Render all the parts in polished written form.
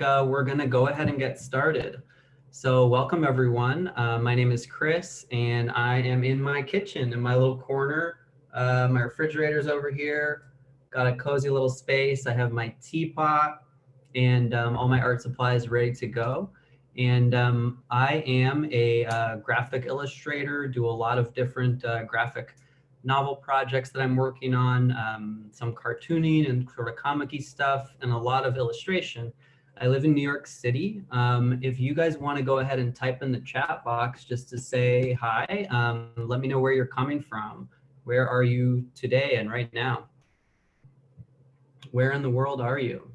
we're going to go ahead and get started. So welcome everyone. My name is Chris and I am in my kitchen in my little corner. My refrigerator's over here. Got a cozy little space. I have my teapot and all my art supplies ready to go. And I am a graphic illustrator, do a lot of different graphic novel projects that I'm working on, some cartooning and sort of comic-y stuff, and a lot of illustration. I live in New York City. If you guys want to go ahead and type in the chat box just to say hi, let me know where you're coming from. Where are you today and right now? Where in the world are you?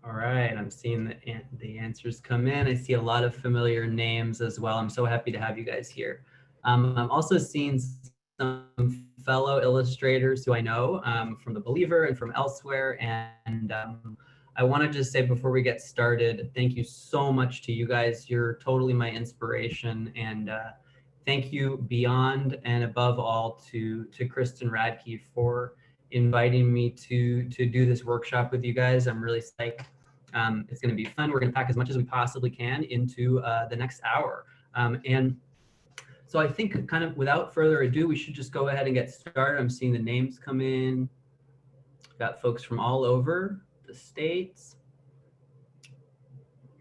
All right, I'm seeing the answers come in. I see a lot of familiar names as well. I'm so happy to have you guys here. I'm also seeing some fellow illustrators who I know from The Believer and from elsewhere. And I want to just say before we get started, thank you so much to you guys. You're totally my inspiration. And thank you beyond and above all to Kristen Radke for inviting me to do this workshop with you guys. I'm really psyched. It's going to be fun. We're going to pack as much as we possibly can into the next hour. And so I think kind of without further ado, we should just go ahead and get started. I'm seeing the names come in. Got folks from all over the states.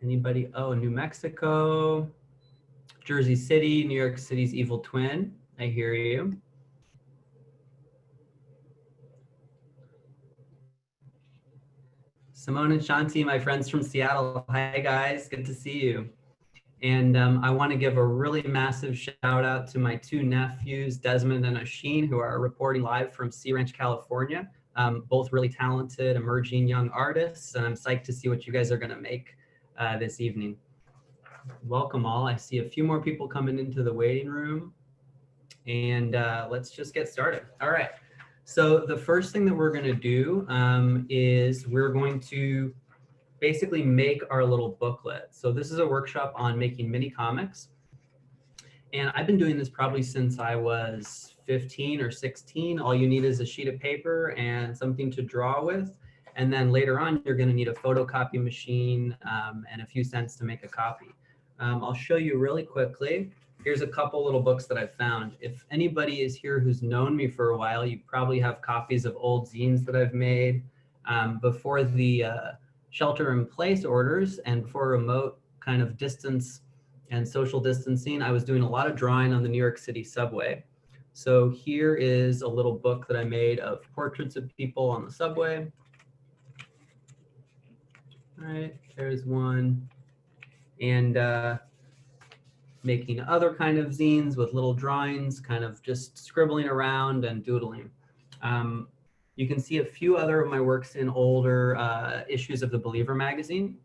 Anybody? Oh, New Mexico, Jersey City, New York City's evil twin. I hear you. Simone and Shanti, my friends from Seattle. Hi guys, good to see you. And I want to give a really massive shout out to my two nephews, Desmond and Asheen, who are reporting live from Sea Ranch, California. Both really talented, emerging young artists, and I'm psyched to see what you guys are going to make this evening. Welcome all. I see a few more people coming into the waiting room, and let's just get started. All right. So the first thing that we're going to do is we're going to basically make our little booklet. So this is a workshop on making mini comics. And I've been doing this probably since I was 15 or 16. All you need is a sheet of paper and something to draw with. And then later on, you're gonna need a photocopy machine and a few cents to make a copy. I'll show you really quickly. Here's a couple little books that I've found. If anybody is here who's known me for a while, you probably have copies of old zines that I've made. Before the shelter in place orders and before remote kind of distance and social distancing, I was doing a lot of drawing on the New York City subway. So here is a little book that I made of portraits of people on the subway. All right, there's one. And making other kind of zines with little drawings, kind of just scribbling around and doodling. You can see a few other of my works in older issues of The Believer magazine.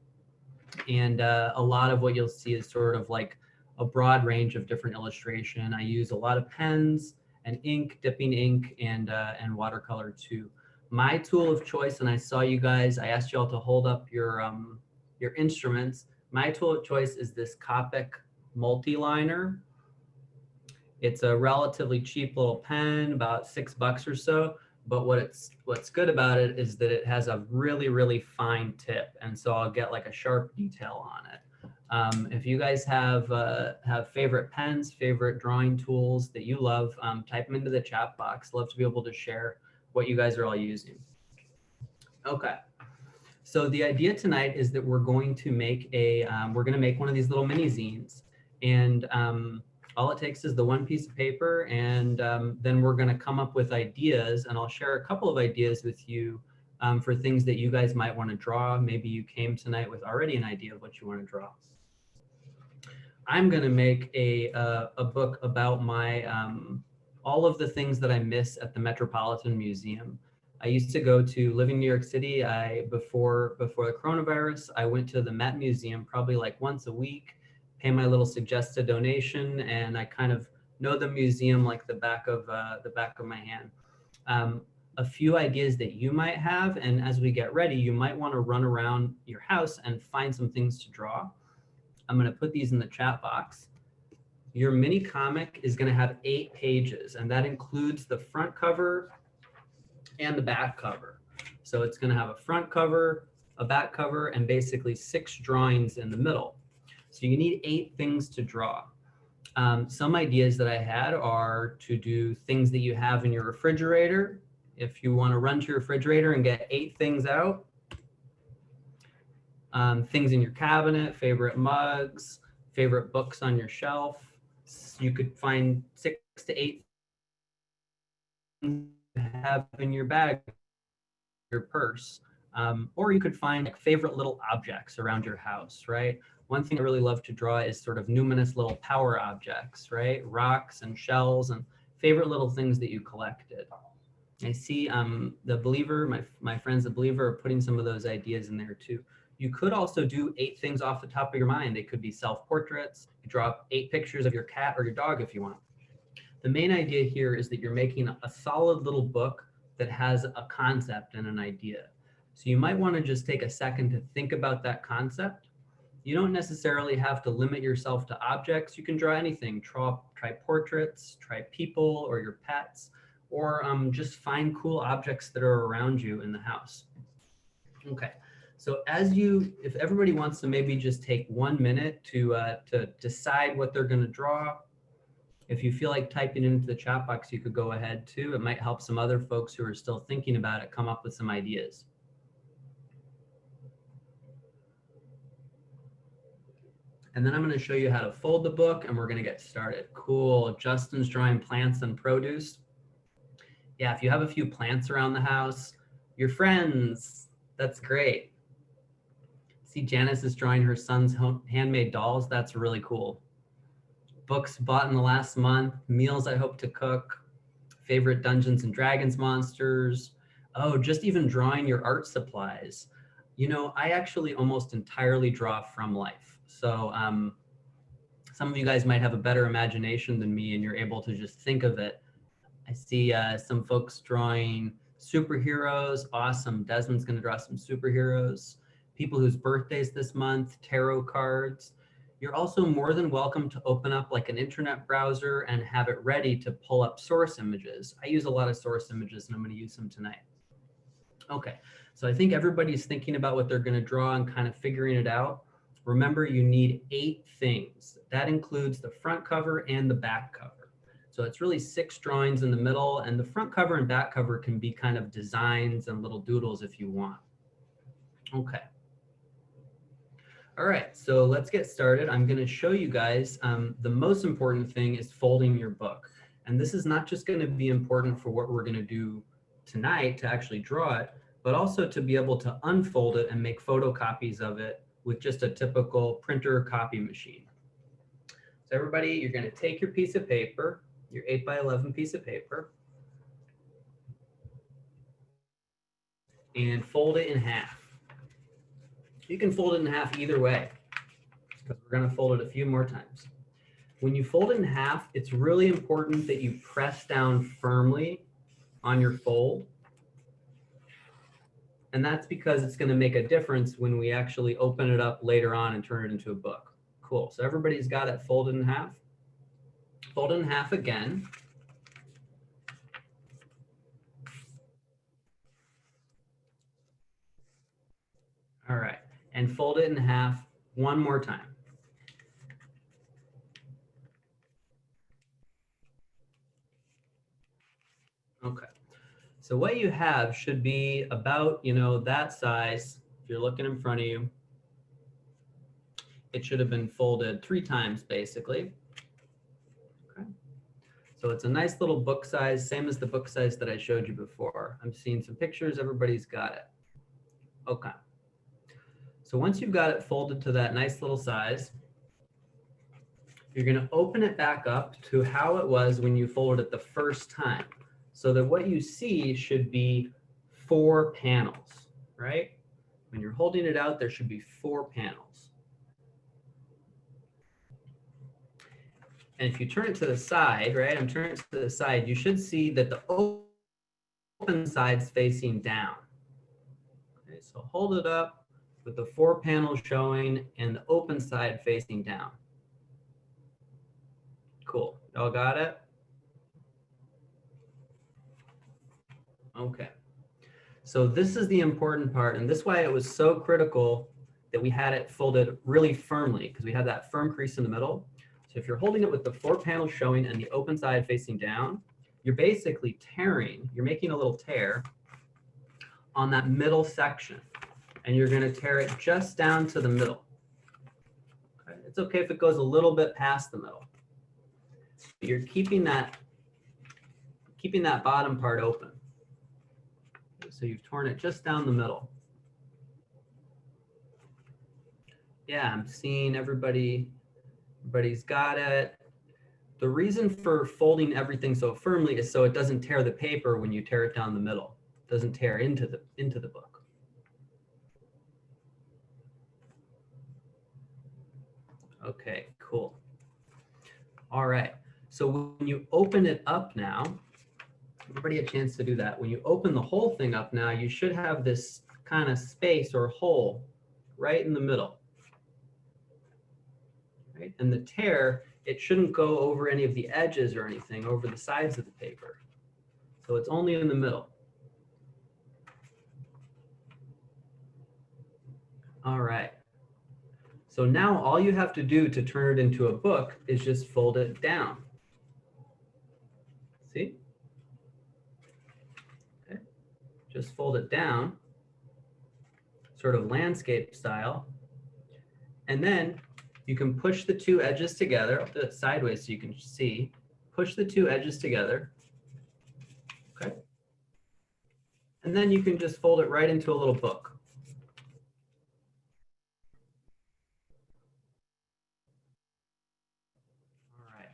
And a lot of what you'll see is sort of like a broad range of different illustration. I use a lot of pens and ink, dipping ink, and watercolor too. My tool of choice, and I saw you guys, I asked you all to hold up your instruments. My tool of choice is this Copic multi-liner. It's a relatively cheap little pen, about $6 or so. But what's good about it is that it has a really, really fine tip. And so I'll get like a sharp detail on it. If you guys have favorite pens, favorite drawing tools that you love, type them into the chat box. Love to be able to share what you guys are all using. Okay. So the idea tonight is that we're going to make one of these little mini zines. And all it takes is the one piece of paper, and then we're going to come up with ideas, and I'll share a couple of ideas with you for things that you guys might want to draw. Maybe you came tonight with already an idea of what you want to draw. I'm going to make a book about my all of the things that I miss at the Metropolitan Museum. I used to go to living in New York City. Before the coronavirus, I went to the Met Museum probably like once a week. Pay my little suggested donation, and I kind of know the museum like the back of my hand. A few ideas that you might have, and as we get ready, you might want to run around your house and find some things to draw. I'm going to put these in the chat box. Your mini comic is going to have 8 pages, and that includes the front cover and the back cover. So it's going to have a front cover, a back cover, and basically 6 drawings in the middle. So you need 8 things to draw. Some ideas that I had are to do things that you have in your refrigerator. If you want to run to your refrigerator and get 8 things out, things in your cabinet, favorite mugs, favorite books on your shelf. You could find 6 to 8 things you have in your bag, your purse, or you could find like favorite little objects around your house, right? One thing I really love to draw is sort of numinous little power objects, right? Rocks and shells and favorite little things that you collected. I see the Believer, my friends the Believer, are putting some of those ideas in there too. You could also do 8 things off the top of your mind. They could be self-portraits. You draw 8 pictures of your cat or your dog if you want. The main idea here is that you're making a solid little book that has a concept and an idea. So you might want to just take a second to think about that concept. You don't necessarily have to limit yourself to objects. You can draw anything. Try portraits, try people or your pets, or just find cool objects that are around you in the house. Okay, so if everybody wants to maybe just take 1 minute to decide what they're going to draw. If you feel like typing into the chat box, you could go ahead too. It might help some other folks who are still thinking about it come up with some ideas. And then I'm going to show you how to fold the book and we're going to get started. Cool. Justin's drawing plants and produce. Yeah, if you have a few plants around the house, your friends, that's great. See, Janice is drawing her son's handmade dolls. That's really cool. Books bought in the last month, meals I hope to cook, favorite Dungeons and Dragons monsters. Oh, just even drawing your art supplies. You know, I actually almost entirely draw from life. So some of you guys might have a better imagination than me and you're able to just think of it. I see some folks drawing superheroes. Awesome. Desmond's going to draw some superheroes. People whose birthdays this month, tarot cards. You're also more than welcome to open up like an internet browser and have it ready to pull up source images. I use a lot of source images and I'm going to use them tonight. Okay, so I think everybody's thinking about what they're going to draw and kind of figuring it out. Remember, you need 8 things. That includes the front cover and the back cover. So it's really 6 drawings in the middle, and the front cover and back cover can be kind of designs and little doodles if you want. Okay. All right, so let's get started. I'm going to show you guys the most important thing is folding your book. And this is not just going to be important for what we're going to do tonight to actually draw it, but also to be able to unfold it and make photocopies of it with just a typical printer copy machine. So everybody, you're going to take your piece of paper, your 8x11 piece of paper, and fold it in half. You can fold it in half either way, because we're going to fold it a few more times. When you fold it in half, it's really important that you press down firmly on your fold. And that's because it's going to make a difference when we actually open it up later on and turn it into a book. Cool. So everybody's got it folded in half. Fold it in half again. All right. And fold it in half one more time. Okay. So what you have should be about, that size. If you're looking in front of you, it should have been folded 3 times basically. Okay. So it's a nice little book size, same as the book size that I showed you before. I'm seeing some pictures, everybody's got it. Okay. So once you've got it folded to that nice little size, you're going to open it back up to how it was when you folded it the first time. So that what you see should be 4 panels, right? When you're holding it out, there should be 4 panels. And if you turn it to the side, right, I'm turning it to the side, you should see that the open side's facing down. Okay, so hold it up with the 4 panels showing and the open side facing down. Cool. Y'all got it? Okay. So this is the important part, and this is why it was so critical that we had it folded really firmly, because we had that firm crease in the middle. So if you're holding it with the 4 panels showing and the open side facing down, you're basically tearing, you're making a little tear on that middle section, and you're going to tear it just down to the middle. Okay? It's okay if it goes a little bit past the middle. But you're keeping that bottom part open. So you've torn it just down the middle. Yeah, I'm seeing everybody's got it. The reason for folding everything so firmly is so it doesn't tear the paper when you tear it down the middle. It doesn't tear into the book. Okay, cool. All right. So when you open it up now, everybody a chance to do that. When you open the whole thing up now, you should have this kind of space or hole right in the middle. Right? And the tear, it shouldn't go over any of the edges or anything, over the sides of the paper. So it's only in the middle. All right. So now all you have to do to turn it into a book is just fold it down. See? Okay. Just fold it down, sort of landscape style. And then you can push the 2 edges together. I'll do it sideways so you can see. Push the 2 edges together. Okay. And then you can just fold it right into a little book. All right.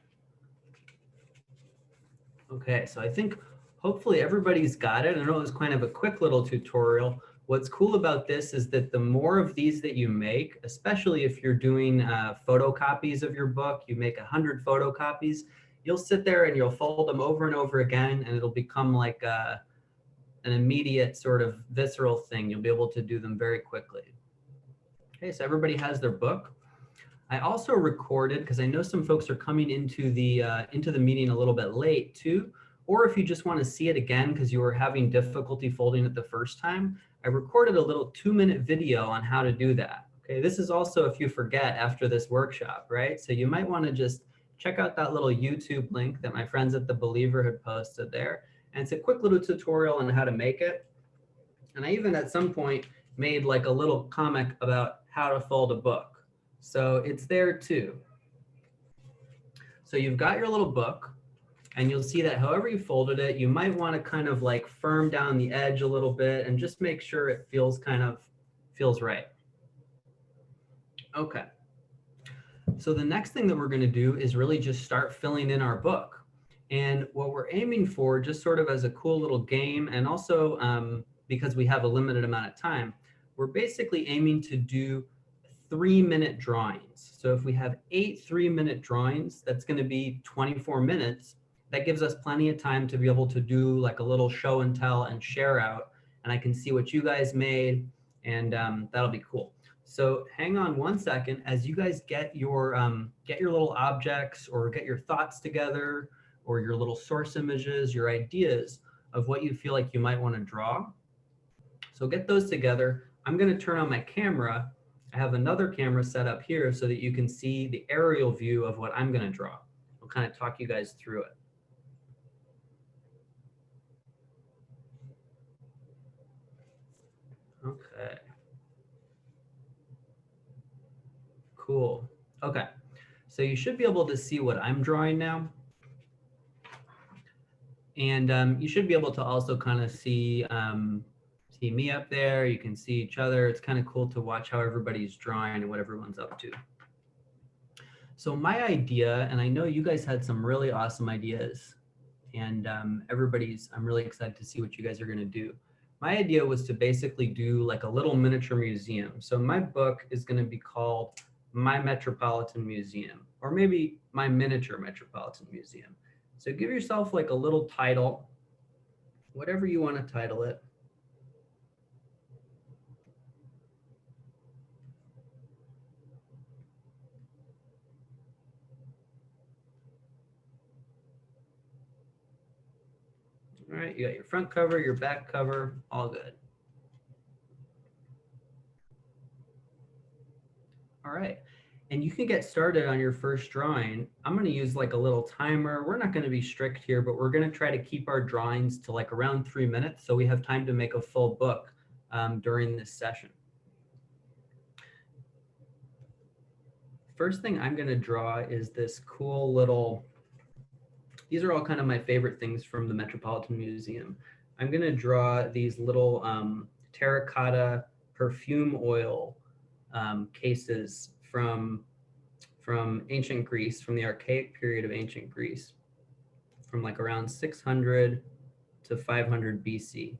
Okay, so I think hopefully everybody's got it. I know it was kind of a quick little tutorial. What's cool about this is that the more of these that you make, especially if you're doing photocopies of your book, you make 100 photocopies, you'll sit there and you'll fold them over and over again, and it'll become like an immediate sort of visceral thing. You'll be able to do them very quickly. Okay, so everybody has their book. I also recorded, because I know some folks are coming into the meeting a little bit late too, or if you just want to see it again because you were having difficulty folding it the first time, I recorded a little 2-minute video on how to do that. Okay, this is also if you forget after this workshop, right? So you might want to just check out that little YouTube link that my friends at The Believer had posted there. And it's a quick little tutorial on how to make it. And I even at some point made like a little comic about how to fold a book. So it's there too. So you've got your little book, and you'll see that however you folded it, you might want to kind of like firm down the edge a little bit and just make sure it feels right. Okay. So the next thing that we're going to do is really just start filling in our book. And what we're aiming for, just sort of as a cool little game, and also because we have a limited amount of time, we're basically aiming to do 3-minute drawings. So if we have 8 3-minute drawings, that's going to be 24 minutes. That gives us plenty of time to be able to do like a little show and tell and share out, and I can see what you guys made, and that'll be cool. So hang on one second as you guys get your little objects or get your thoughts together, or your little source images, your ideas of what you feel like you might want to draw. So get those together. I'm going to turn on my camera. I have another camera set up here so that you can see the aerial view of what I'm going to draw. I'll kind of talk you guys through it. Okay. Cool. Okay. So you should be able to see what I'm drawing now. And you should be able to also kind of see me up there. You can see each other. It's kind of cool to watch how everybody's drawing and what everyone's up to. So my idea, and I know you guys had some really awesome ideas, and I'm really excited to see what you guys are going to do. My idea was to basically do like a little miniature museum. So my book is going to be called My Metropolitan Museum, or maybe My Miniature Metropolitan Museum. So give yourself like a little title, whatever you want to title it. All right, you got your front cover, your back cover, all good. All right. And you can get started on your first drawing. I'm going to use like a little timer. We're not going to be strict here, but we're going to try to keep our drawings to like around 3 minutes so we have time to make a full book during this session. First thing I'm going to draw is this cool little, these are all kind of my favorite things from the Metropolitan Museum. I'm going to draw these little terracotta perfume oil cases from ancient Greece, from the archaic period of ancient Greece, from like around 600 to 500 BC.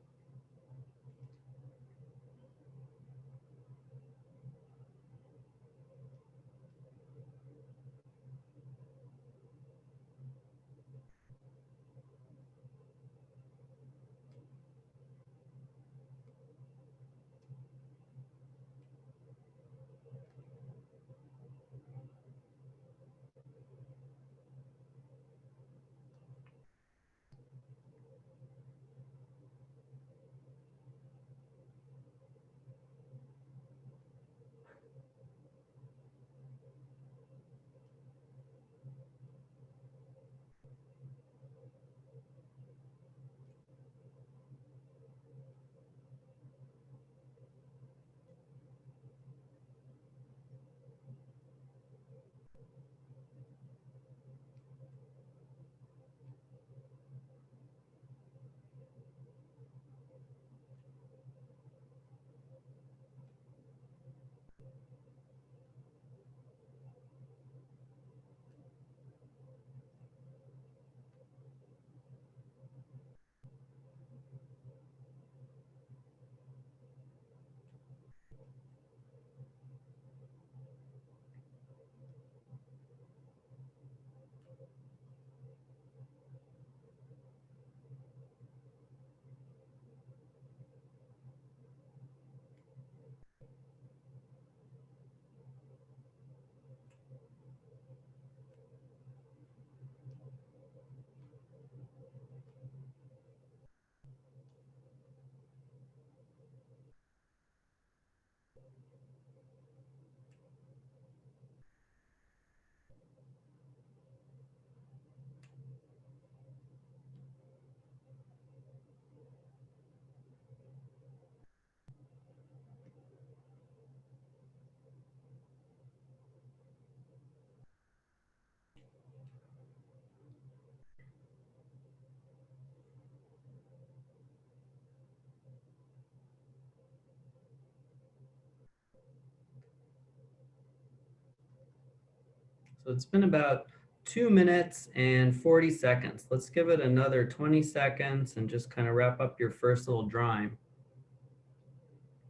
So it's been about 2 minutes and 40 seconds. Let's give it another 20 seconds and just kind of wrap up your first little drawing.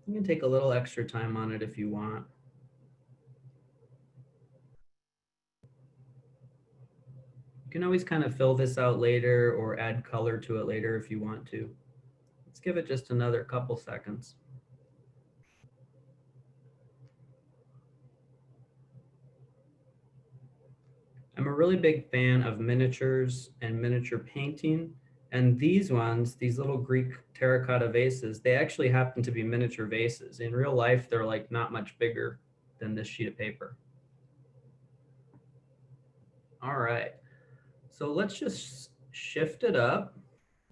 You can take a little extra time on it if you want. You can always kind of fill this out later or add color to it later if you want to. Let's give it just another couple seconds. I'm a really big fan of miniatures and miniature painting. And these ones, these little Greek terracotta vases, they actually happen to be miniature vases. In real life, they're like not much bigger than this sheet of paper. All right, so let's just shift it up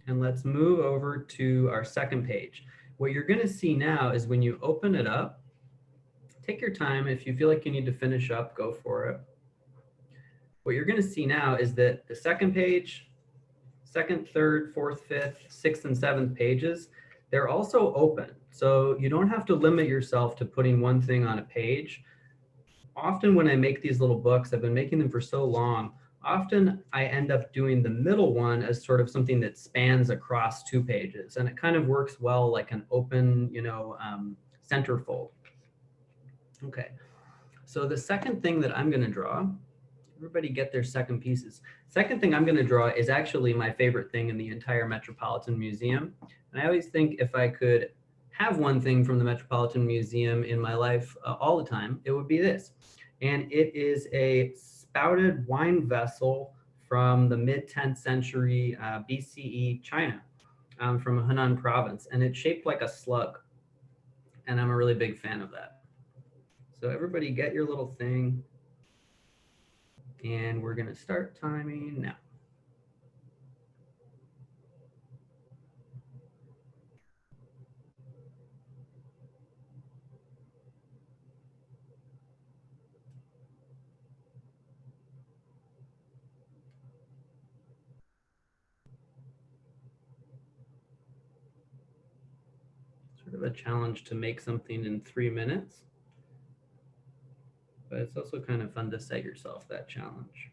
and let's move over to our second page. What you're gonna see now is when you open it up, take your time. If you feel like you need to finish up, go for it. What you're gonna see now is that the second page, second, third, fourth, fifth, sixth, and seventh pages, they're also open. So you don't have to limit yourself to putting one thing on a page. Often when I make these little books, I've been making them for so long, often I end up doing the middle one as sort of something that spans across 2 pages. And it kind of works well like an open, centerfold. Okay, so the second thing that I'm gonna draw, everybody get their second pieces. Second thing I'm going to draw is actually my favorite thing in the entire Metropolitan Museum. And I always think if I could have one thing from the Metropolitan Museum in my life all the time, it would be this. And it is a spouted wine vessel from the mid-10th century BCE China, from Henan province. And it's shaped like a slug. And I'm a really big fan of that. So everybody get your little thing, and we're gonna start timing now. Sort of a challenge to make something in 3 minutes, but it's also kind of fun to set yourself that challenge.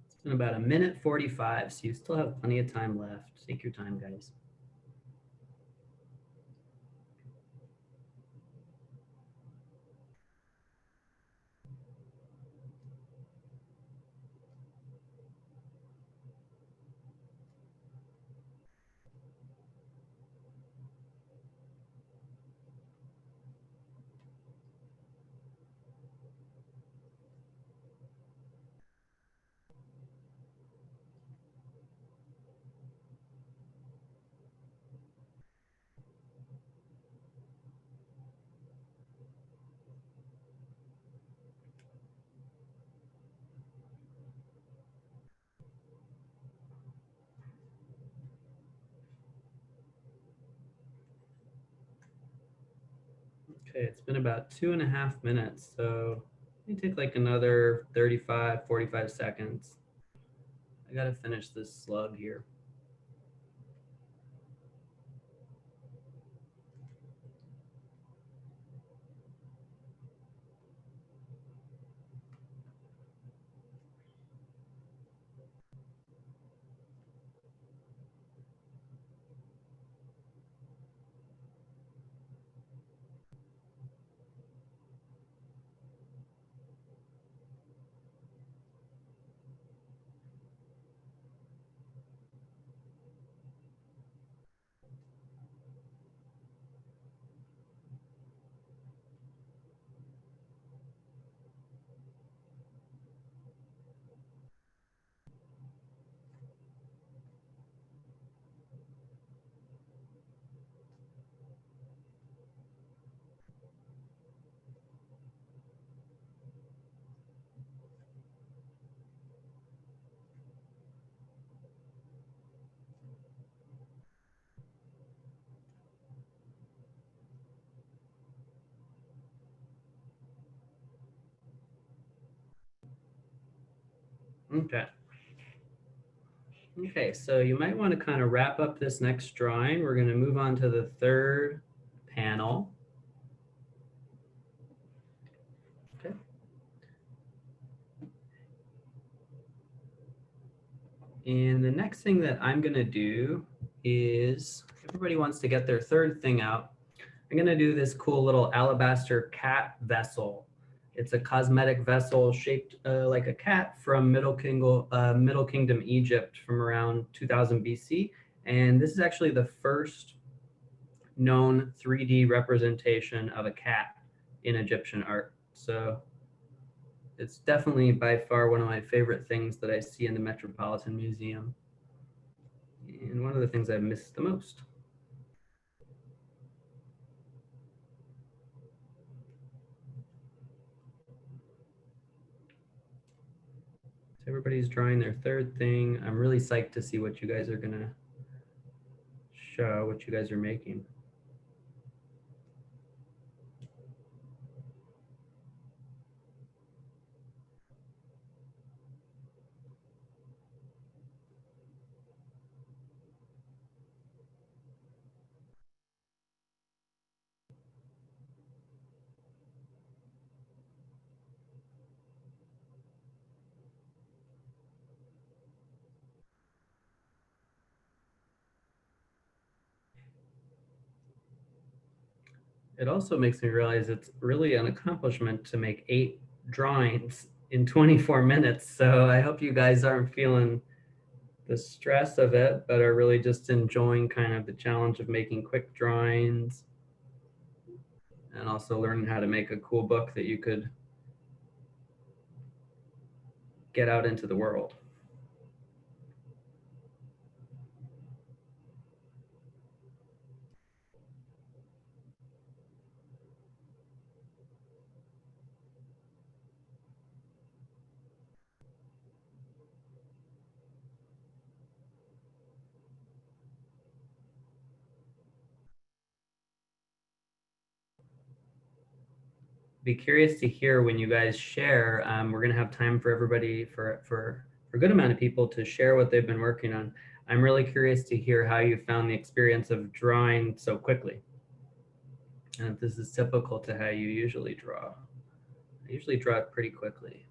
It's been about 1:45, so you still have plenty of time left. Take your time, guys. Okay, it's been about 2.5 minutes, so it take like another 35, 45 seconds. I gotta finish this slug here. Okay. Okay, so you might want to kind of wrap up this next drawing. We're going to move on to the third panel. Okay. And the next thing that I'm going to do is, everybody wants to get their third thing out. I'm going to do this cool little alabaster cat vessel. It's a cosmetic vessel shaped like a cat from Middle Kingdom Egypt from around 2000 BC. And this is actually the first known 3D representation of a cat in Egyptian art. So it's definitely by far one of my favorite things that I see in the Metropolitan Museum. And one of the things I miss the most. everybody's drawing their third thing. I'm really psyched to see what you guys are gonna show, what you guys are making. It also makes me realize it's really an accomplishment to make 8 drawings in 24 minutes. So I hope you guys aren't feeling the stress of it, but are really just enjoying kind of the challenge of making quick drawings and also learning how to make a cool book that you could get out into the world. Be curious to hear when you guys share. We're going to have time for everybody, for a good amount of people to share what they've been working on. I'm really curious to hear how you found the experience of drawing so quickly. And if this is typical to how you usually draw. I usually draw it pretty quickly.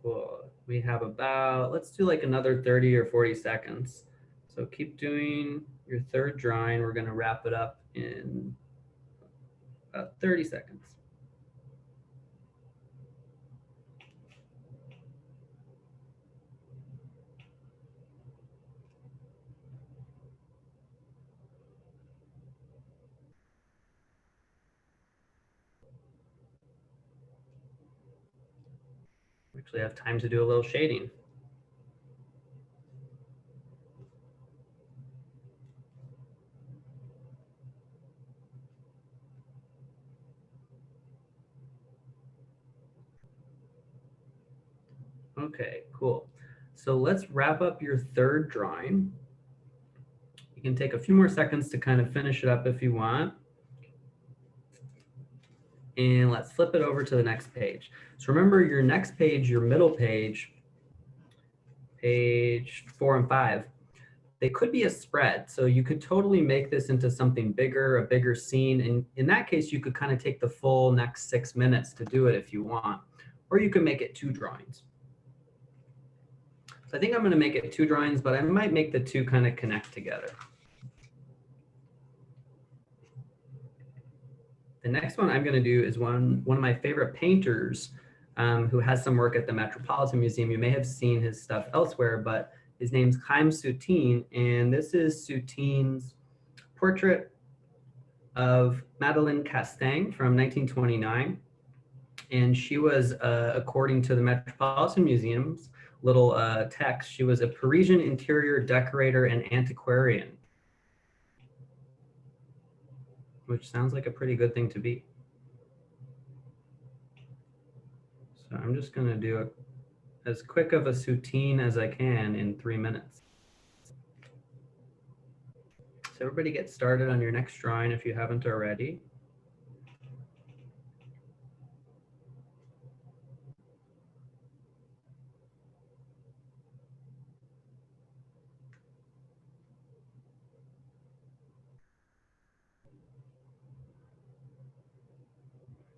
Cool. We have about, let's do like another 30 or 40 seconds. So keep doing your third drawing. We're going to wrap it up in about 30 seconds. We actually have time to do a little shading. Okay, cool. So let's wrap up your third drawing. You can take a few more seconds to kind of finish it up if you want. And let's flip it over to the next page. So remember your next page, your middle page, page 4 and 5, they could be a spread. So you could totally make this into something bigger, a bigger scene. And in that case, you could kind of take the full next 6 minutes to do it if you want, or you could make it 2 drawings. So I think I'm going to make it 2 drawings, but I might make the 2 kind of connect together. The next one I'm going to do is one of my favorite painters who has some work at the Metropolitan Museum. You may have seen his stuff elsewhere, but his name's Chaim Soutine, and this is Soutine's portrait of Madeleine Castaing from 1929. And she was, according to the Metropolitan Museum's little text, she was a Parisian interior decorator and antiquarian, which sounds like a pretty good thing to be. So I'm just going to do as quick of a Soutine as I can in 3 minutes. So everybody get started on your next drawing if you haven't already.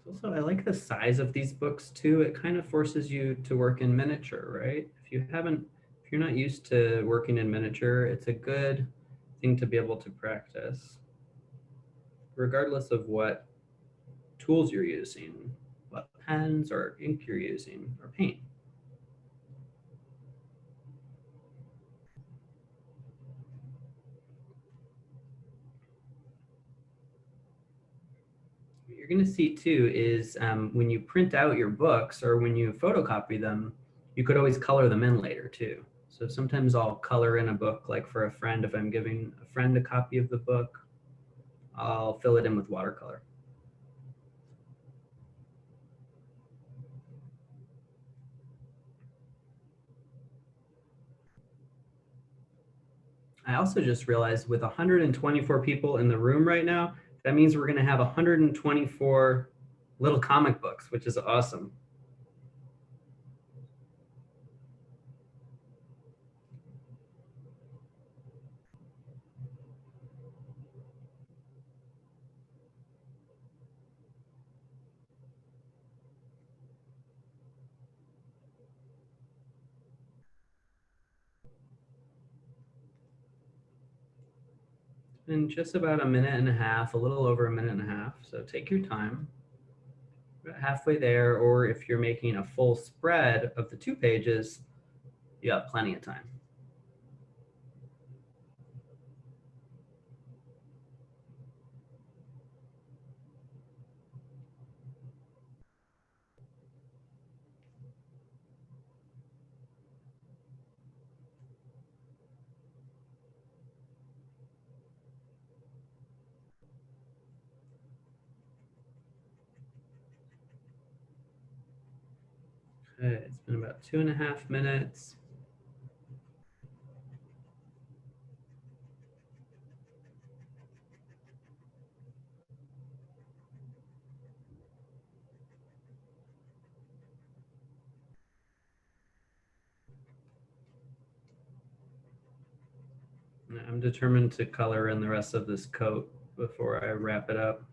Also, I like the size of these books too. It kind of forces you to work in miniature, right? If you're not used to working in miniature, it's a good thing to be able to practice, regardless of what tools you're using, what pens or ink you're using, or paint. you're going to see too is when you print out your books or when you photocopy them, you could always color them in later too. So sometimes I'll color in a book, like for a friend, if I'm giving a friend a copy of the book, I'll fill it in with watercolor. I also just realized with 124 people in the room right now, that means we're going to have 124 little comic books, which is awesome. In just about a minute and a half, a little over a minute and a half. So take your time. About halfway there, or if you're making a full spread of the 2 pages, you have plenty of time. Okay, it's been about 2.5 minutes. I'm determined to color in the rest of this coat before I wrap it up.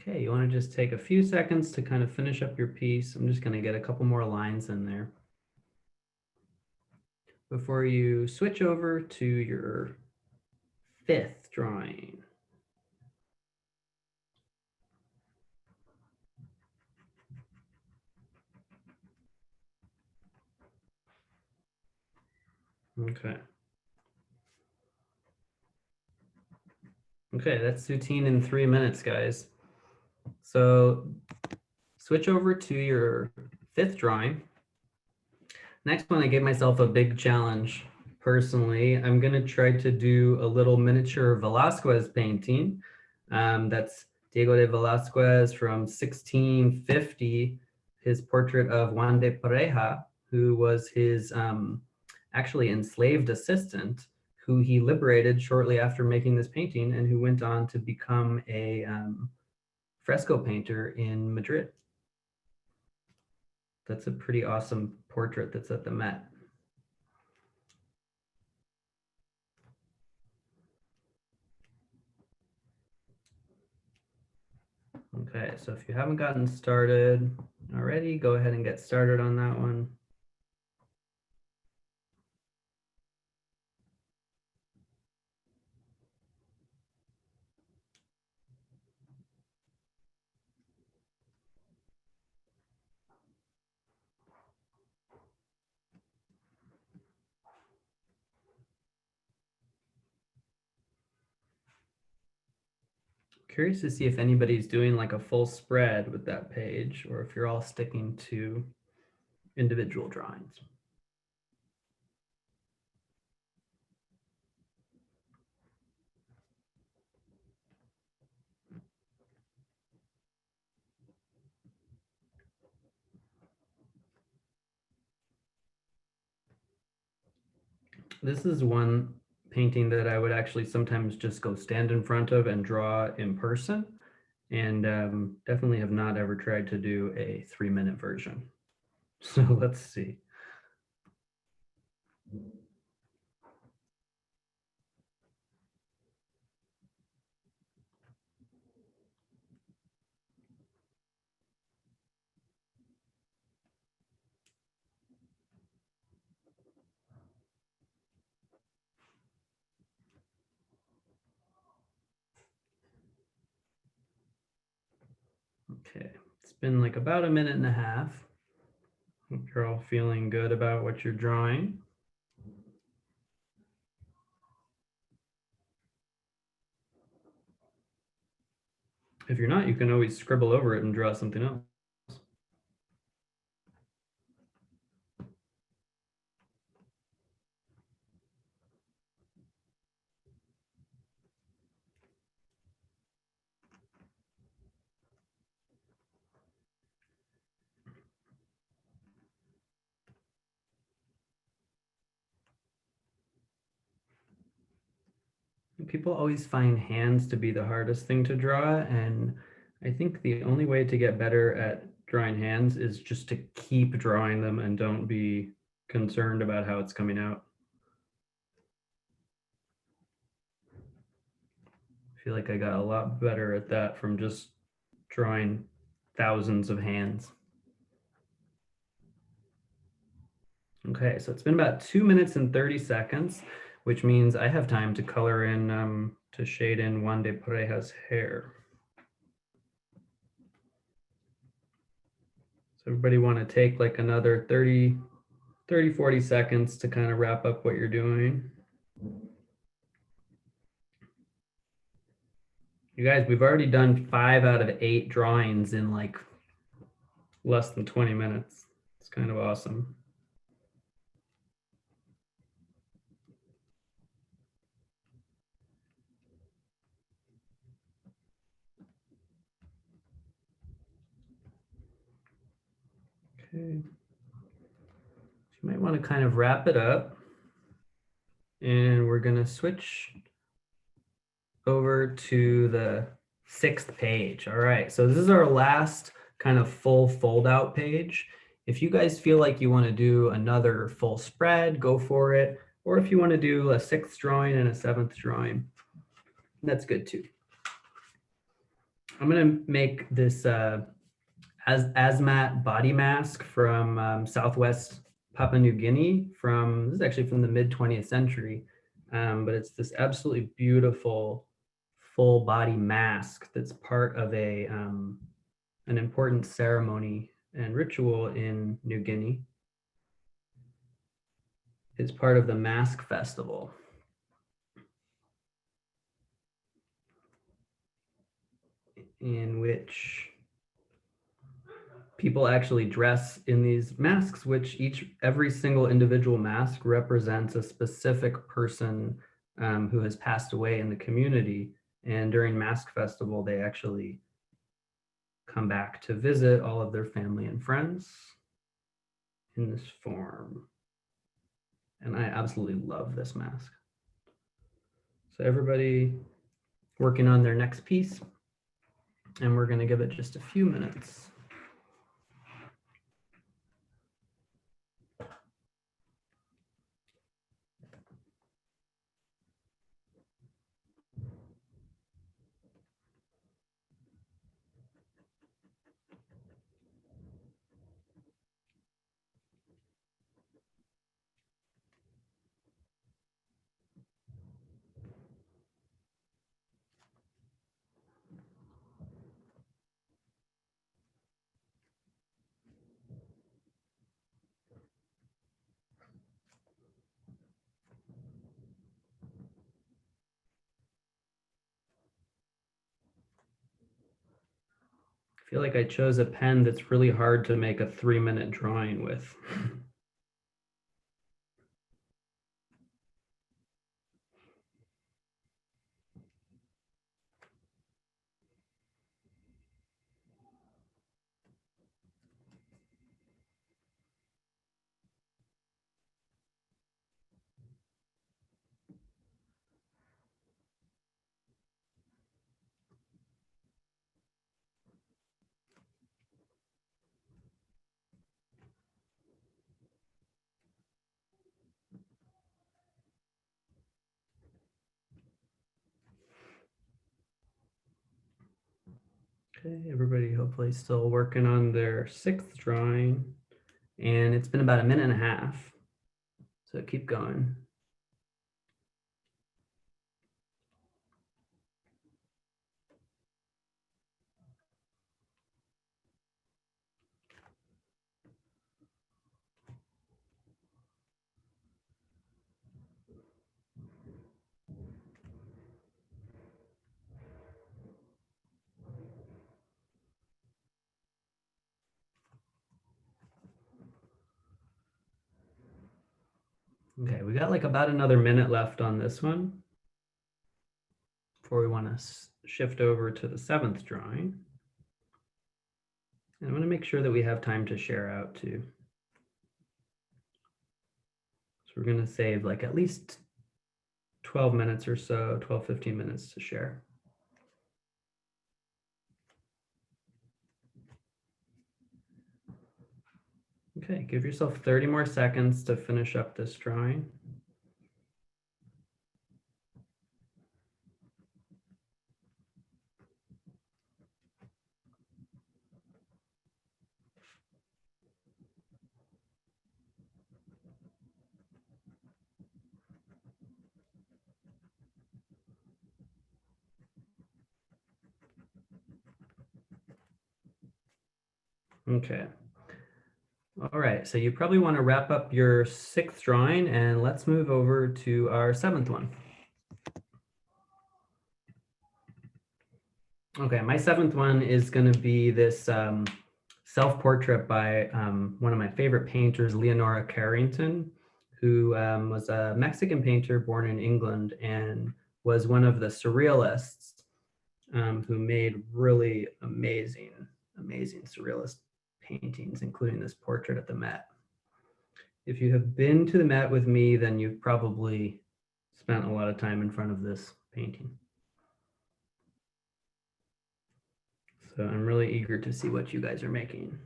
Okay, you want to just take a few seconds to kind of finish up your piece. I'm just going to get a couple more lines in there before you switch over to your 5th drawing. Okay. Okay, that's routine in 3 minutes, guys. So switch over to your 5th drawing. Next one, I gave myself a big challenge. Personally, I'm going to try to do a little miniature Velázquez painting. That's Diego de Velázquez from 1650, his portrait of Juan de Pareja, who was his actually enslaved assistant, who he liberated shortly after making this painting and who went on to become a fresco painter in Madrid. That's a pretty awesome portrait that's at the Met. Okay, so if you haven't gotten started already, go ahead and get started on that one. Curious to see if anybody's doing like a full spread with that page or if you're all sticking to individual drawings. This is one painting that I would actually sometimes just go stand in front of and draw in person, and definitely have not ever tried to do a 3-minute version. So let's see. Okay, it's been like about a minute and a half. Hope you're all feeling good about what you're drawing. If you're not, you can always scribble over it and draw something else. People always find hands to be the hardest thing to draw, and I think the only way to get better at drawing hands is just to keep drawing them and don't be concerned about how it's coming out. I feel like I got a lot better at that from just drawing thousands of hands. Okay, so it's been about 2 minutes and 30 seconds, which means I have time to color in, to shade in Juan de Pareja's hair. So everybody want to take like another 30, 40 seconds to kind of wrap up what you're doing. You guys, we've already done 5 out of 8 drawings in like less than 20 minutes. It's kind of awesome. Okay. So you might want to kind of wrap it up. And we're going to switch over to the 6th page. All right, so this is our last kind of full fold out page. If you guys feel like you want to do another full spread, go for it. Or if you want to do a 6th drawing and a 7th drawing, that's good too. I'm going to make this hazmat body mask from Southwest Papua New Guinea. This is actually from the mid 20th century, but it's this absolutely beautiful full body mask that's part of an important ceremony and ritual in New Guinea. It's part of the mask festival, in which people actually dress in these masks, which every single individual mask represents a specific person who has passed away in the community. And during Mask Festival, they actually come back to visit all of their family and friends in this form. And I absolutely love this mask. So everybody working on their next piece, and we're going to give it just a few minutes. I feel like I chose a pen that's really hard to make a 3-minute drawing with. Okay, everybody hopefully still working on their 6th drawing. And it's been about a minute and a half. So keep going. Okay, we got like about another minute left on this one before we want to shift over to the 7th drawing. And I want to make sure that we have time to share out too. So we're going to save like at least 12 minutes or so, 12, 15 minutes to share. Okay, give yourself 30 more seconds to finish up this drawing. Okay. All right, so you probably want to wrap up your 6th drawing and let's move over to our 7th one. Okay, my 7th one is going to be this self-portrait by one of my favorite painters, Leonora Carrington, who was a Mexican painter born in England and was one of the surrealists who made really amazing surrealist paintings, including this portrait at the Met. If you have been to the Met with me, then you've probably spent a lot of time in front of this painting. So I'm really eager to see what you guys are making.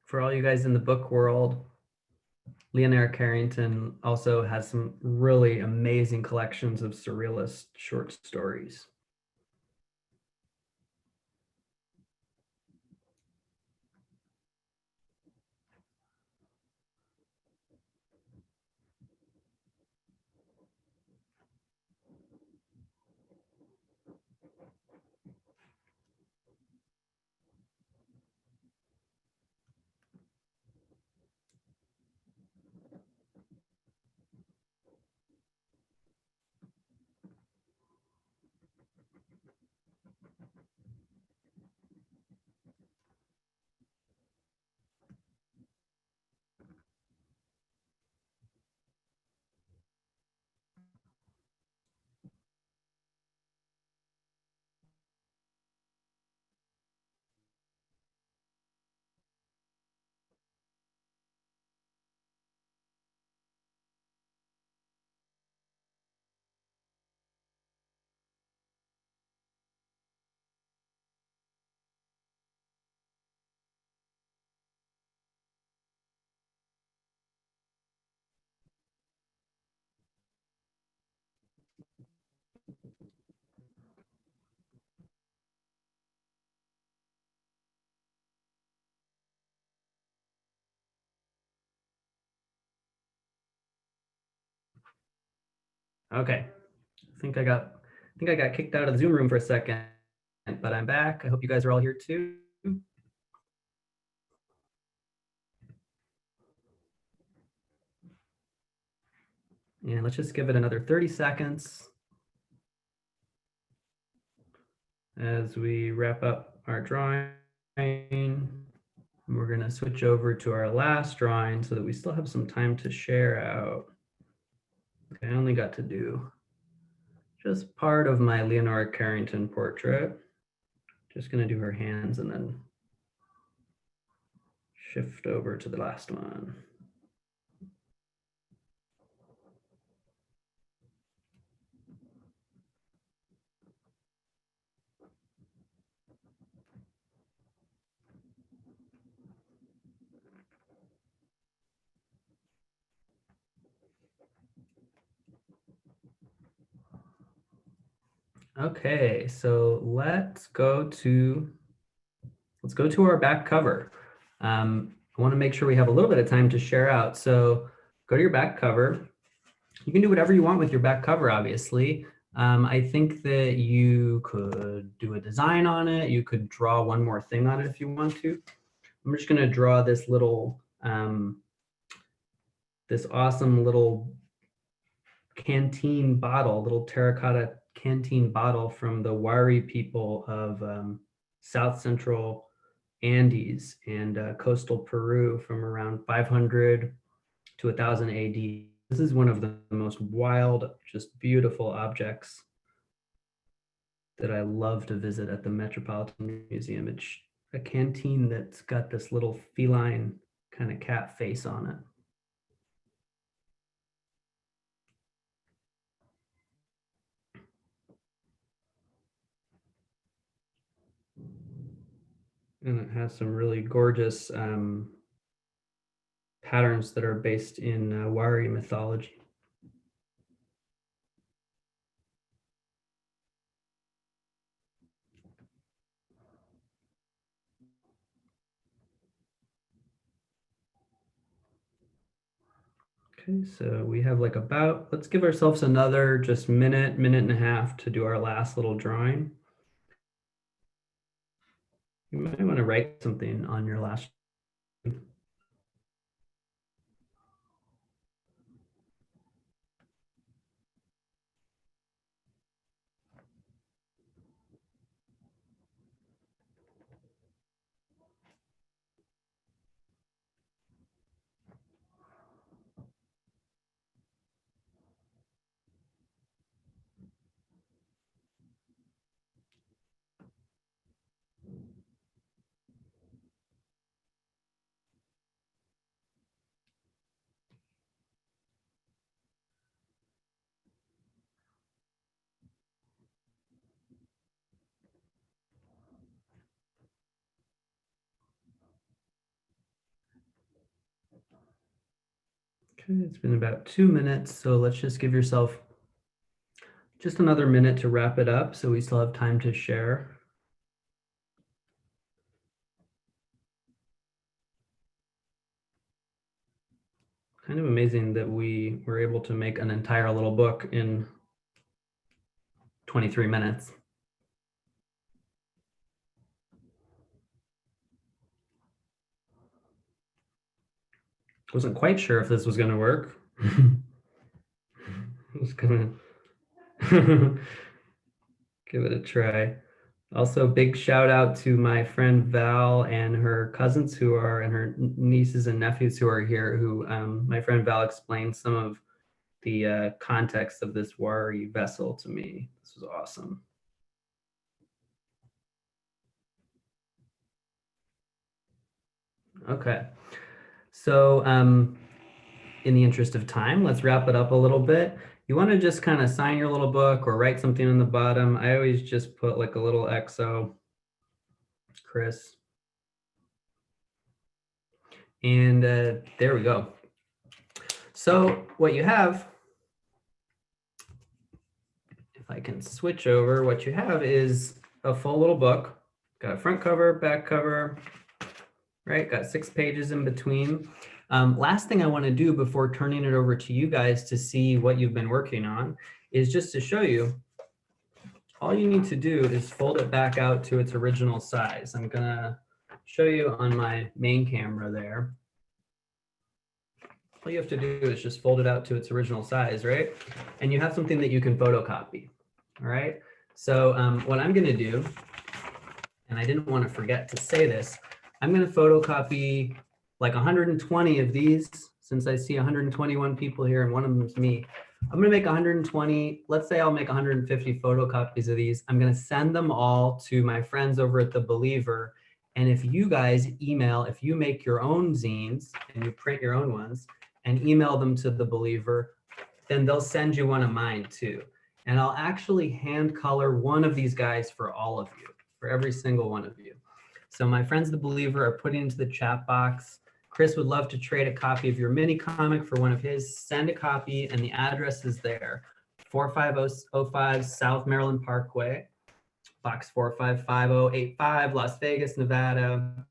For all you guys in the book world, Leonora Carrington also has some really amazing collections of surrealist short stories. Okay, I think I got kicked out of the Zoom room for a second, but I'm back. I hope you guys are all here too. And let's just give it another 30 seconds as we wrap up our drawing. We're going to switch over to our last drawing so that we still have some time to share out. Okay, I only got to do just part of my Leonora Carrington portrait. Just going to do her hands and then shift over to the last one. Okay, so let's go to our back cover. I want to make sure we have a little bit of time to share out. So go to your back cover. You can do whatever you want with your back cover, obviously. I think that you could do a design on it. You could draw one more thing on it if you want to. I'm just going to draw this little, this awesome little canteen bottle, little terracotta canteen bottle from the Wari people of South Central Andes and coastal Peru from around 500 to 1000 AD. This is one of the most wild, just beautiful objects that I love to visit at the Metropolitan Museum. It's a canteen that's got this little feline kind of cat face on it. And it has some really gorgeous patterns that are based in Wari mythology. Okay, so we have like about, let's give ourselves another just minute, minute and a half to do our last little drawing. You might want to write something on your last. Okay, it's been about 2 minutes, so let's just give yourself just another minute to wrap it up so we still have time to share. Kind of amazing that we were able to make an entire little book in 23 minutes. Wasn't quite sure if this was going to work. I was going to give it a try. Also, big shout out to my friend Val and her cousins who are, and her nieces and nephews who are here, who my friend Val explained some of the context of this Wari vessel to me. This was awesome. Okay, so in the interest of time, let's wrap it up a little bit. You want to just kind of sign your little book or write something on the bottom. I always just put like a little XO, Chris. And there we go. So what you have, if I can switch over, what you have is a full little book. Got a front cover, back cover, right? Got 6 pages in between. Last thing I want to do before turning it over to you guys to see what you've been working on is just to show you, all you need to do is fold it back out to its original size. I'm gonna show you on my main camera there. All you have to do is just fold it out to its original size, right? And you have something that you can photocopy, all right? So what I'm gonna do, and I didn't want to forget to say this, I'm gonna photocopy like 120 of these, since I see 121 people here and one of them is me. I'm gonna make 120, let's say I'll make 150 photocopies of these. I'm gonna send them all to my friends over at The Believer. And if you guys email, if you make your own zines and you print your own ones and email them to The Believer, then they'll send you one of mine too. And I'll actually hand color one of these guys for all of you, for every single one of you. So my friends, The Believer, are putting into the chat box. Chris would love to trade a copy of your mini comic for one of his. Send a copy, and the address is there. 45005 South Maryland Parkway, box 455085, Las Vegas, Nevada,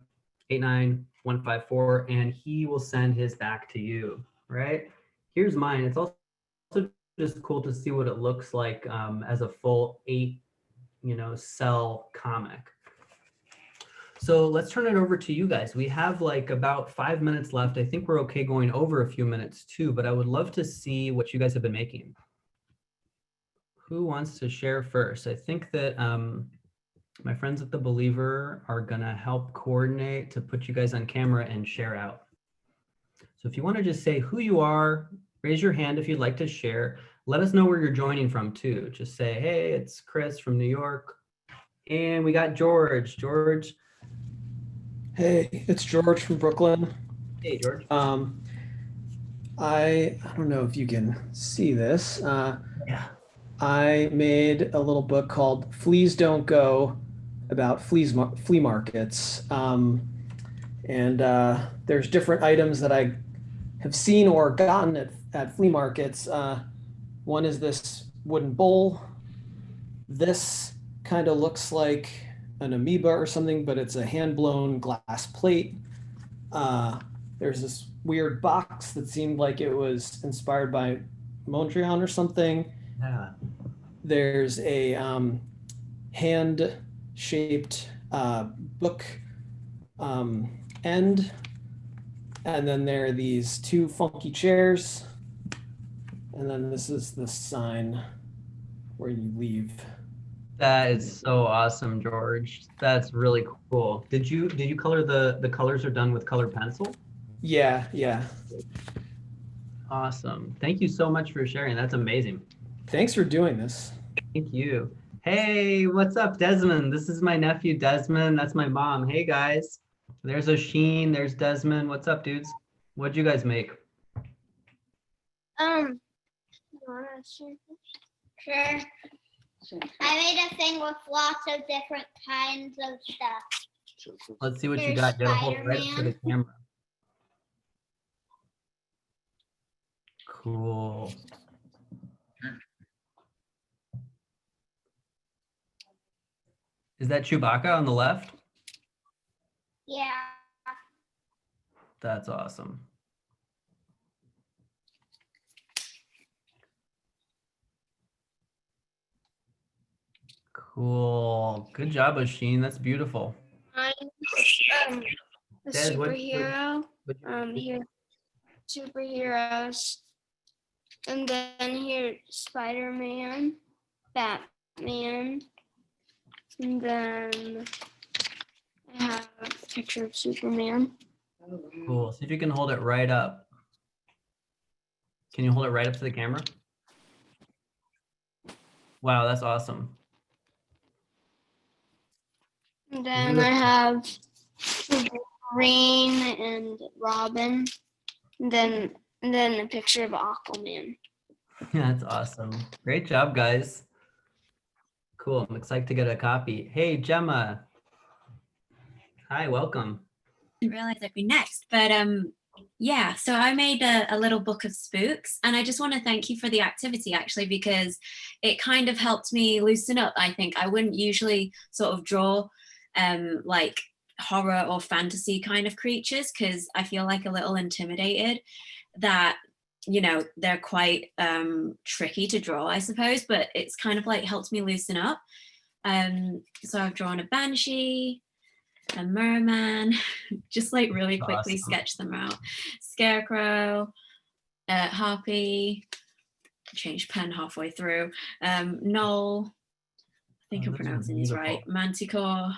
89154, and he will send his back to you, right? Here's mine. It's also just cool to see what it looks like as a full 8, cell comic. So let's turn it over to you guys. We have like about 5 minutes left. I think we're okay going over a few minutes too, but I would love to see what you guys have been making. Who wants to share first? I think that my friends at The Believer are gonna help coordinate to put you guys on camera and share out. So if you want to just say who you are, raise your hand if you'd like to share. Let us know where you're joining from too. Just say, hey, it's Chris from New York. And we got George. George. Hey, it's George from Brooklyn. Hey, George. I don't know if you can see this. Yeah. I made a little book called "Fleas Don't Go" about flea markets. And there's different items that I have seen or gotten at flea markets. One is this wooden bowl. This kind of looks like an amoeba or something, but it's a hand-blown glass plate. There's this weird box that seemed like it was inspired by Mondrian or something. Yeah. There's a hand-shaped book end, and then there are these two funky chairs, and then this is the sign where you leave. That is so awesome, George. That's really cool. Did you color the colors are done with colored pencil? Yeah. Awesome. Thank you so much for sharing. That's amazing. Thanks for doing this. Thank you. Hey, what's up, Desmond? This is my nephew, Desmond. That's my mom. Hey, guys. There's Osheen. There's Desmond. What's up, dudes? What'd you guys make? You wanna share? Sure. I made a thing with lots of different kinds of stuff. Let's see what you There's got. You gotta hold it right up to the Spider-Man. camera. Cool. Is that Chewbacca on the left? Yeah. That's awesome. Cool. Good job, Osheen. That's beautiful. I'm a Des, superhero. what- Here superheroes. And then here Spider-Man, Batman. And then I have a picture of Superman. Cool. See if you can hold it right up. Can you hold it right up to the camera? Wow, that's awesome. And then I have Green and Robin. And then a picture of Aquaman. That's awesome. Great job, guys. Cool. I'm excited to get a copy. Hey, Gemma. Hi, welcome. Didn't realize I'd be next, but yeah, so I made a little book of spooks, and I just want to thank you for the activity actually, because it kind of helped me loosen up. I think I wouldn't usually sort of draw like horror or fantasy kind of creatures, because I feel like a little intimidated that, you know, they're quite tricky to draw, I suppose, but it's kind of like helped me loosen up. So I've drawn a banshee, a merman, just like really quickly Awesome. sketch them out. Scarecrow, harpy, changed pen halfway through. Knoll, I think Oh, I'm those are pronouncing these right. beautiful. Manticore.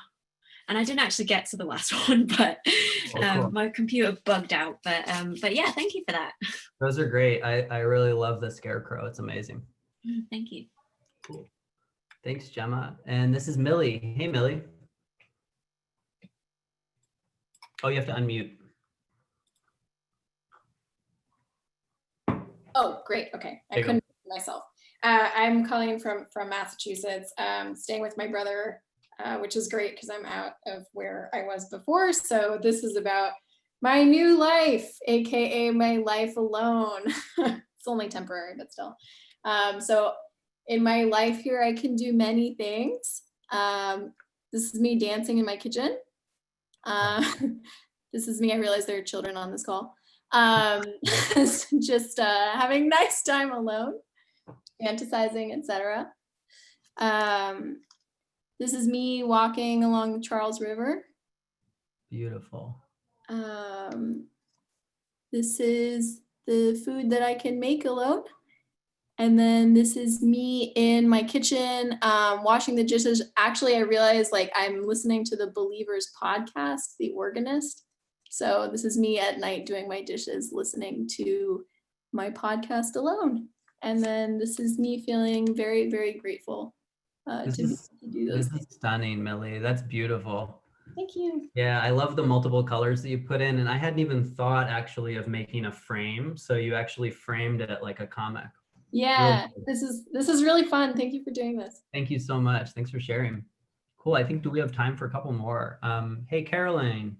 And I didn't actually get to the last one, but Cool. my computer bugged out. But yeah, thank you for that. Those are great. I really love the scarecrow. It's amazing. Thank you. Cool. Thanks, Gemma. And this is Millie. Hey, Millie. Oh, you have to unmute. Oh, great. Okay. There I you couldn't hear myself. I'm calling in from Massachusetts, staying with my brother, which is great because I'm out of where I was before. So this is about my new life, AKA my life alone. It's only temporary, but still. So in my life here, I can do many things. This is me dancing in my kitchen. This is me. I realize there are children on this call. Just having nice time alone, fantasizing, etc. This is me walking along the Charles River. Beautiful. This is the food that I can make alone. And then this is me in my kitchen, washing the dishes. Actually, I realized like I'm listening to the Believers podcast, The Organist. So this is me at night doing my dishes, listening to my podcast alone. And then this is me feeling very, very grateful to do those This things. is stunning, Millie. That's beautiful. Thank you. Yeah, I love the multiple colors that you put in, and I hadn't even thought actually of making a frame. So you actually framed it like a comic. Yeah, Really this is really fun. Thank you for doing this. Thank you so much. Thanks for sharing. Cool. I think, do we have time for a couple more? Hey, Caroline.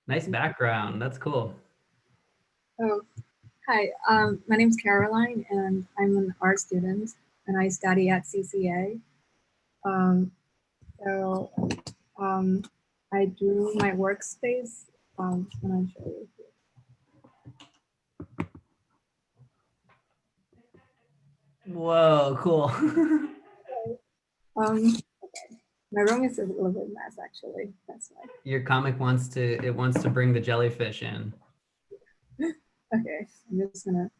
Nice background. That's cool. Oh, hi. My name is Caroline, and I'm an art student, and I study at CCA. So I drew my workspace. And I'll show you here. Whoa, cool. Okay. My room is a little bit mess, actually. That's why. Your comic wants to bring the jellyfish in. Okay, I'm just gonna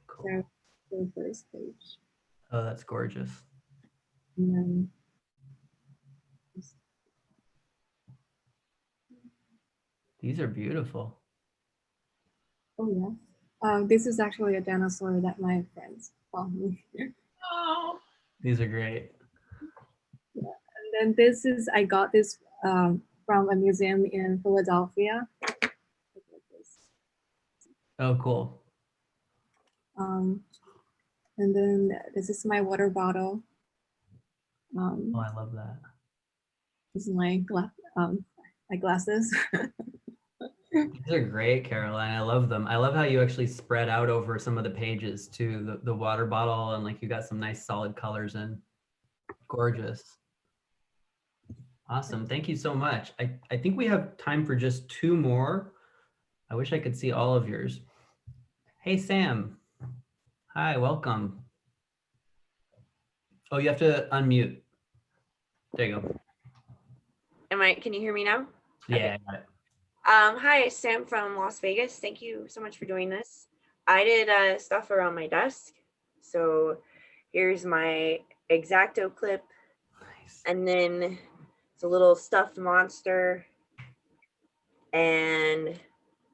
Cool. share the first page, Oh, that's gorgeous. and then These are beautiful. oh yeah, this is actually a dinosaur that my friends found me. Oh, These are great. And then this is, I got this from a museum in Philadelphia. Oh, cool. And then this is my water bottle. Oh, I love that. This is my glasses. These are great, Caroline. I love them. I love how you actually spread out over some of the pages too, the water bottle, and like you got some nice solid colors in. Gorgeous. Awesome. Thank you so much. I think we have time for just two more. I wish I could see all of yours. Hey, Sam. Hi, welcome. Oh, you have to unmute. There you go. Can you hear me now? Yeah. Okay. I got it. Hi, Sam from Las Vegas. Thank you so much for doing this. I did stuff around my desk. So here's my X-Acto clip. Nice. And then it's a little stuffed monster and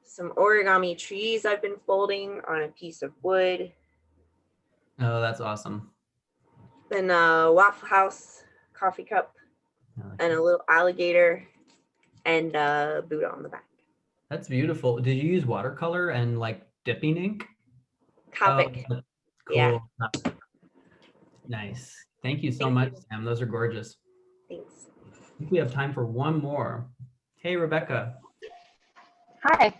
some origami trees I've been folding on a piece of wood. Oh, that's awesome. Then a Waffle House coffee cup I like and that. a little alligator and a Buddha on the back. That's beautiful. Did you use watercolor and like dipping ink? Copic. Oh, cool. Yeah. Nice. Thank you so Thank much, you. Sam. Those are gorgeous. Thanks. I think we have time for one more. Hey, Rebecca. Hi,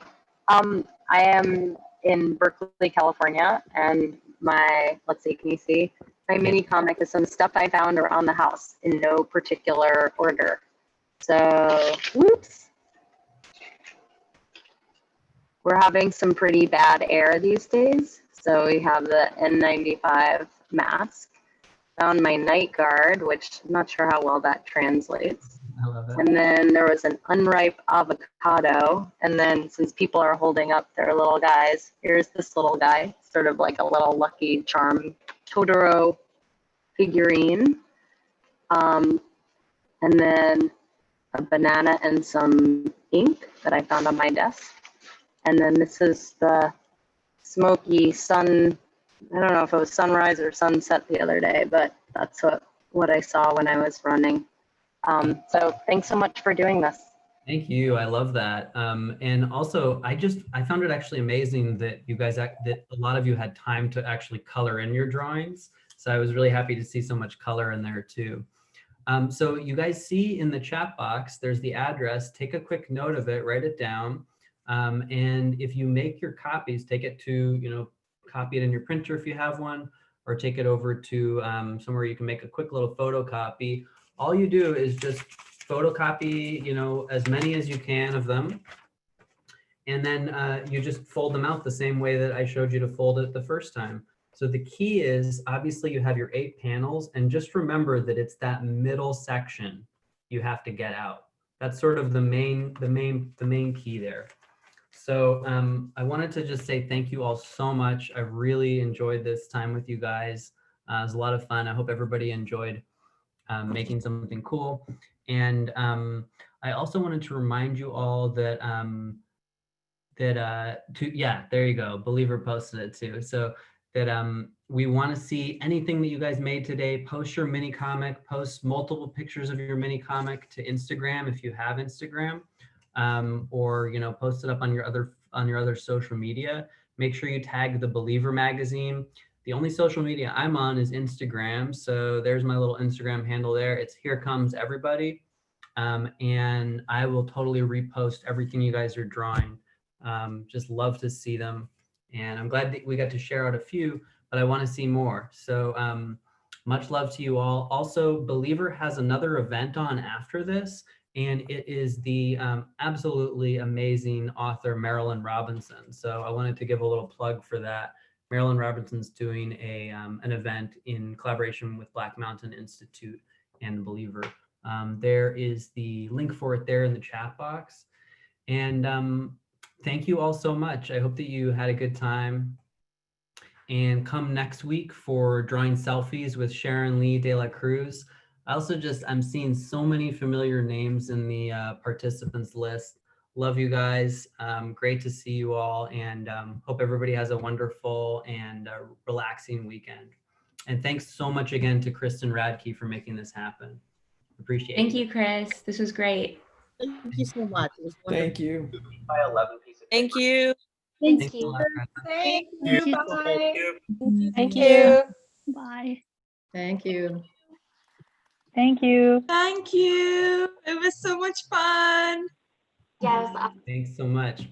I am in Berkeley, California, and let's see, can you see? My mini comic is some stuff I found around the house in no particular order. So, whoops. We're having some pretty bad air these days. So we have the N95 mask. Found my night guard, which I'm not sure how well that translates. I love it. And then there was an unripe avocado. And then since people are holding up their little guys, here's this little guy, sort of like a little Lucky Charm Totoro figurine. And then a banana and some ink that I found on my desk. And then this is the smoky sun. I don't know if it was sunrise or sunset the other day, but that's what I saw when I was running. So thanks so much for doing this. Thank you. I love that. And also, I found it actually amazing that you guys, that a lot of you had time to actually color in your drawings. So I was really happy to see so much color in there too. So you guys see in the chat box, there's the address. Take a quick note of it, write it down. And if you make your copies, take it to, copy it in your printer if you have one, or take it over to somewhere you can make a quick little photocopy. All you do is just photocopy, as many as you can of them. And then you just fold them out the same way that I showed you to fold it the first time. So the key is, obviously you have your 8 panels, and just remember that it's that middle section you have to get out. That's sort of the main key there. So I wanted to just say thank you all so much. I really enjoyed this time with you guys. It was a lot of fun. I hope everybody enjoyed making something cool. And I also wanted to remind you all that there you go. Believer posted it too. So that we want to see anything that you guys made today. Post your mini comic, post multiple pictures of your mini comic to Instagram if you have Instagram, or post it up on your other social media. Make sure you tag the Believer magazine. The only social media I'm on is Instagram, so there's my little Instagram handle there. It's Here Comes Everybody, and I will totally repost everything you guys are drawing. Just love to see them, and I'm glad that we got to share out a few, but I want to see more. So much love to you all. Also, Believer has another event on after this, and it is the absolutely amazing author Marilyn Robinson. So I wanted to give a little plug for that. Marilyn Robinson's doing an event in collaboration with Black Mountain Institute and The Believer. There is the link for it there in the chat box. And thank you all so much. I hope that you had a good time. And come next week for drawing selfies with Sharon Lee De La Cruz. I'm seeing so many familiar names in the participants list. Love you guys. Great to see you all, and hope everybody has a wonderful and relaxing weekend. And thanks so much again to Kristen Radke for making this happen. Appreciate it. Thank you, Chris. This was great. Thank you so much. It was wonderful. Thank you. By 11 piece of Thank you. Thank Thanks a you. lot, guys. Thank Thank you. you. Bye. Thank you. Bye. Thank you. Thank you. Thank you. It was so much fun. Yes. Thanks so much.